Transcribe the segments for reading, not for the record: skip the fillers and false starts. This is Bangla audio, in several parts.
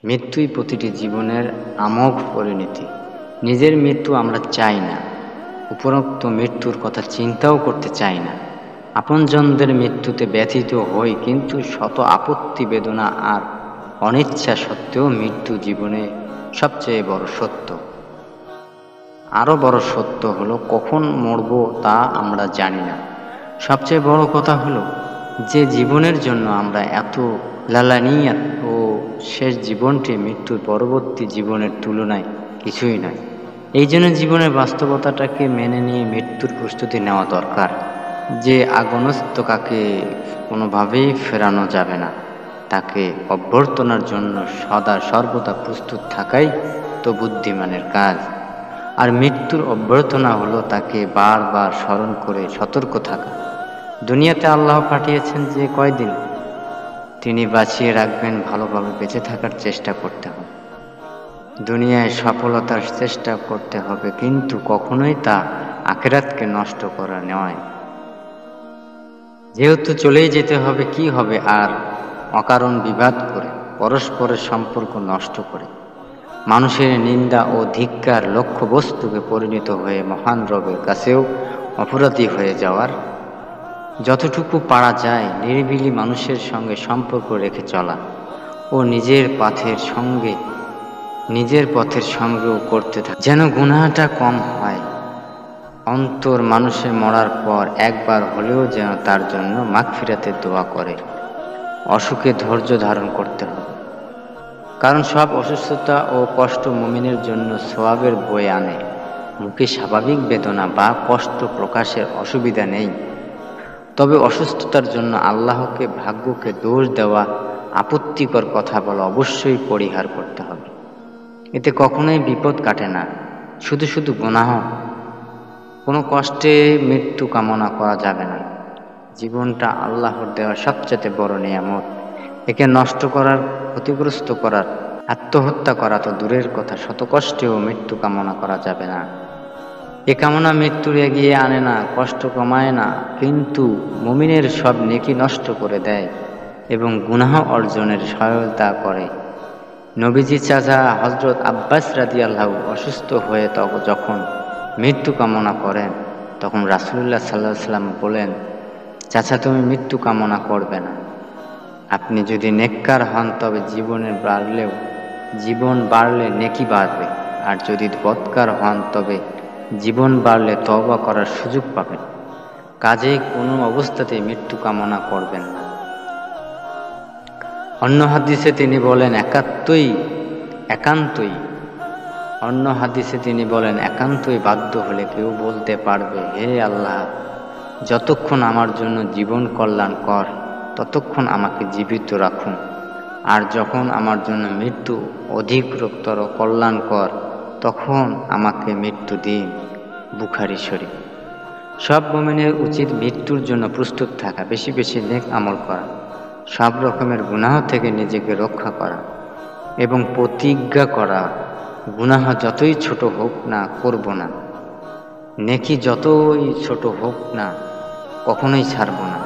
মৃত্যুই প্রতিটি জীবনের আমোঘ পরিণতি। নিজের মৃত্যু আমরা চাই না, উপরোক্ত মৃত্যুর কথা চিন্তাও করতে চাই না। আপনজনদের মৃত্যুতে ব্যথিত হই, কিন্তু শত আপত্তি বেদনা আর অনিচ্ছা সত্ত্বেও মৃত্যু জীবনে সবচেয়ে বড় সত্য। আরও বড় সত্য হলো কখন মরব তা আমরা জানি না। সবচেয়ে বড় কথা হলো যে জীবনের জন্য আমরা এত লালানিয়াত ও শেষ জীবনটি মৃত্যুর পরবর্তী জীবনের তুলনায় কিছুই নয়। এই জন্য জীবনের বাস্তবতাটাকে মেনে নিয়ে মৃত্যুর প্রস্তুতি নেওয়া দরকার। যে আগমস্তকাকে কোনোভাবেই ফেরানো যাবে না, তাকে অভ্যর্থনার জন্য সদা সর্বদা প্রস্তুত থাকাই তো বুদ্ধিমানের কাজ। আর মৃত্যুর অভ্যর্থনা হলো তাকে বারবার স্মরণ করে সতর্ক থাকা। দুনিয়াতে আল্লাহ পাঠিয়েছেন যে কয়দিন তিনি বাঁচিয়ে রাখবেন, ভালোভাবে বেঁচে থাকার চেষ্টা করতে হবে। দুনিয়ায় সফলতার চেষ্টা করতে হবে, কিন্তু কখনোই তা আখিরাতকে নষ্ট করা নয়। যেহেতু চলেই যেতে হবে, কি হবে আর অকারণ বিবাদ করে, পরস্পরের সম্পর্ক নষ্ট করে, মানুষের নিন্দা ও ধিক্কার লক্ষ্যবস্তুকে পরিণত হয়ে মহান রবের কাছেও অপরাধী হয়ে যাওয়ার। যতটুকু পারা যায় নিরিবিলি মানুষের সঙ্গে সম্পর্ক রেখে চলা ও নিজের পথের সঙ্গেও করতে থাকে, যেন গুনাহটা কম হয়। অন্তর মানুষের মরার পর একবার হলেও যেন তার জন্য মাগফিরাতের দোয়া করে। অসুখে ধৈর্য ধারণ করতে হবে, কারণ সব অসুস্থতা ও কষ্ট মুমিনের জন্য সওয়াবের বয়ে আনে। মুখে স্বাভাবিক বেদনা বা কষ্ট প্রকাশের অসুবিধা নেই, তবে অসুস্থতার জন্য আল্লাহকে ভাগ্যকে দোষ দেওয়া, আপত্তিকর কথা বলা অবশ্যই পরিহার করতে হবে। এতে কখনোই বিপদ কাটে না, শুধু শুধু গুনাহ। কোনো কষ্টে মৃত্যু কামনা করা যাবে না। জীবনটা আল্লাহর দেওয়া সবচেয়ে বড় নিয়ামত। একে নষ্ট করার, ক্ষতিগ্রস্ত করার, আত্মহত্যা করা তো দূরের কথা, শত কষ্টেও মৃত্যু কামনা করা যাবে না। এ কামনা মৃত্যুর এগিয়ে আনে না, কষ্ট কমায় না, কিন্তু মুমিনের সব নেকি নষ্ট করে দেয় এবং গুনাহ অর্জনের সহায়তা করে। নবীজি চাচা হযরত আব্বাস রাদিয়াল্লাহু অসুস্থ হয়ে যখন মৃত্যু কামনা করেন, তখন রাসূলুল্লাহ সাল্লাল্লাহু আলাইহি ওয়াসাল্লাম বলেন, চাচা তুমি মৃত্যু কামনা করবে না। আপনি যদি নেককার হন তবে জীবন বাড়লে নেকি বাড়বে, আর যদি বদকার হন তবে জীবন বাড়লে তওবা করার সুযোগ পাবেন। কাজেই কোনো অবস্থাতেই মৃত্যু কামনা করবেন না। অন্য হাদিসে তিনি বলেন একান্তই বাধ্য হলে কেউ বলতে পারবে, হে আল্লাহ, যতক্ষণ আমার জন্য জীবন কল্যাণকর ততক্ষণ আমাকে জীবিত রাখুন, আর যখন আমার জন্য মৃত্যু অধিকতর কল্যাণকর তখন আমাকে মৃত্যু দিন। বুখারী শরীফ। সব মুমিনের উচিত মৃত্যুর জন্য প্রস্তুত থাকা, বেশি বেশি নেক আমল করা, সব রকমের গুনাহ থেকে নিজেকে রক্ষা করা এবং প্রতিজ্ঞা করা, গুনাহ যতই ছোট হোক না করব না, নেকি যতই ছোট হোক না কখনোই ছাড়ব না।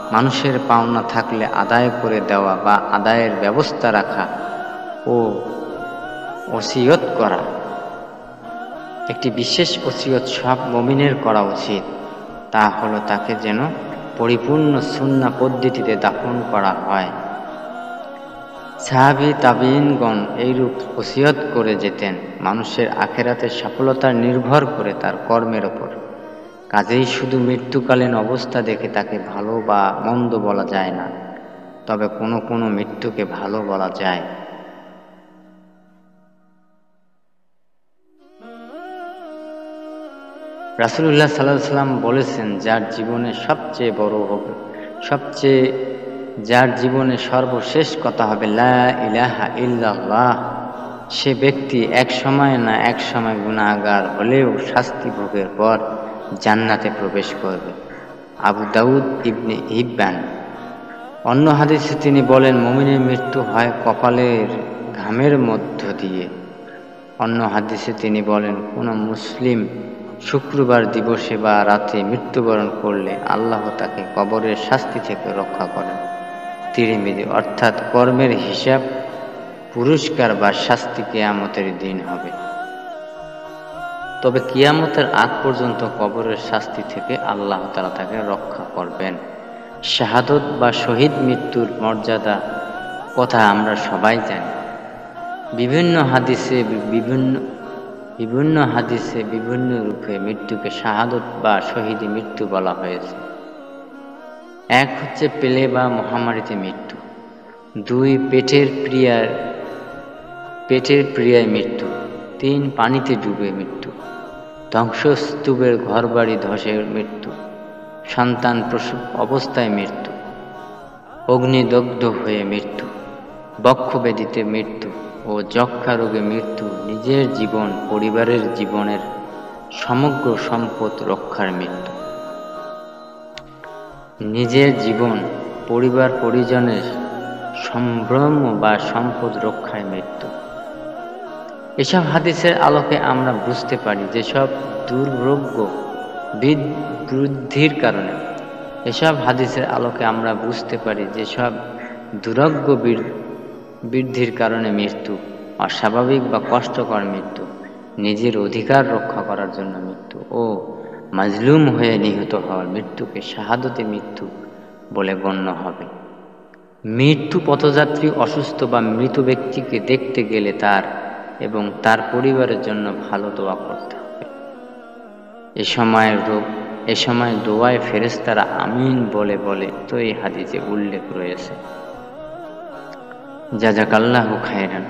মানুষের পাওনা থাকলে আদায় করে দেওয়া বা আদায়ের ব্যবস্থা রাখা ও ওসিয়ত করা। একটি বিশেষ ওসিয়ত সব মুমিনের করা উচিত, তা হলো তাকে যেন পরিপূর্ণ সুন্নাহ পদ্ধতিতে দাফন করা হয়। সাহাবী তাবেঈনগণ এইরূপ ওসিয়ত করে যেতেন। মানুষের আখিরাতের সফলতা নির্ভর করে তার কর্মের ওপর। কাজেই শুধু মৃত্যুকালীন অবস্থা দেখে তাকে ভালো বা মন্দ বলা যায় না, তবে কোনো কোনো মৃত্যুকে ভালো বলা যায়। রাসূলুল্লাহ সাল্লাল্লাহু আলাইহি ওয়াসাল্লাম বলেছেন, যার জীবনে সর্বশেষ কথা হবে লা ইলাহা ইল্লাল্লাহ, সে ব্যক্তি এক সময় না এক সময় গুনাহগার হলেও শাস্তি ভোগের পর জান্নাতে প্রবেশ করবে। আবু দাউদ ইবনে হিব্বান। অন্য হাদিসে তিনি বলেন, মুমিনের মৃত্যু হয় কপালের ঘামের মধ্য দিয়ে। অন্য হাদিসে তিনি বলেন, কোনো মুসলিম শুক্রবার দিবসে বা রাতে মৃত্যুবরণ করলে আল্লাহ তাকে কবরের শাস্তি থেকে রক্ষা করেন। তিরমিজি। অর্থাৎ কর্মের হিসাব, পুরস্কার বা শাস্তি কিয়ামতের দিন হবে। তবে কিয়ামতের আগ পর্যন্ত কবরের শাস্তি থেকে আল্লাহ তাআলা তাকে রক্ষা করবেন। শাহাদত বা শহীদ মৃত্যুর মর্যাদা কথা আমরা সবাই জানি। বিভিন্ন হাদিসে বিভিন্ন রূপে মৃত্যুকে শাহাদত বা শহীদ মৃত্যু বলা হয়েছে। এক হচ্ছে পেলে বা মহামারীতে মৃত্যু, 2 পেটের প্রিয়ায় মৃত্যু, 3 পানিতে ডুবে মৃত্যু, ধ্বংসস্তূপের ঘরবাড়ি ধসে মৃত্যু, সন্তান প্রসব অবস্থায় মৃত্যু, অগ্নিদগ্ধ হয়ে মৃত্যু, বক্ষব্যাধিতে মৃত্যু ও যক্ষ্মা রোগে মৃত্যু, নিজের জীবন, পরিবারের জীবনের সমগ্র সম্পদ রক্ষার মৃত্যু। নিজের জীবন, পরিবার পরিজনের সম্ভ্রম বা সম্পদ রক্ষায় মৃত্যু। এসব হাদিসের আলোকে আমরা বুঝতে পারি যেসব দুর্ভোগ্য বৃদ্ধির কারণে বৃদ্ধির কারণে মৃত্যু, অস্বাভাবিক বা কষ্টকর মৃত্যু, নিজের অধিকার রক্ষা করার জন্য মৃত্যু ও মাজলুম হয়ে নিহত হওয়ার মৃত্যুকে শাহাদতে মৃত্যু বলে গণ্য হবে। মৃত্যু পথযাত্রী অসুস্থ বা মৃত ব্যক্তিকে দেখতে গেলে তার এবং তার পরিবারের জন্য ভালো দোয়া করতে হবে। এ সময় দোয়ায় ফেরেশতারা আমিন বলে তো এই হাদিসে উল্লেখ রয়েছে। জাযাকাল্লাহু খায়রান।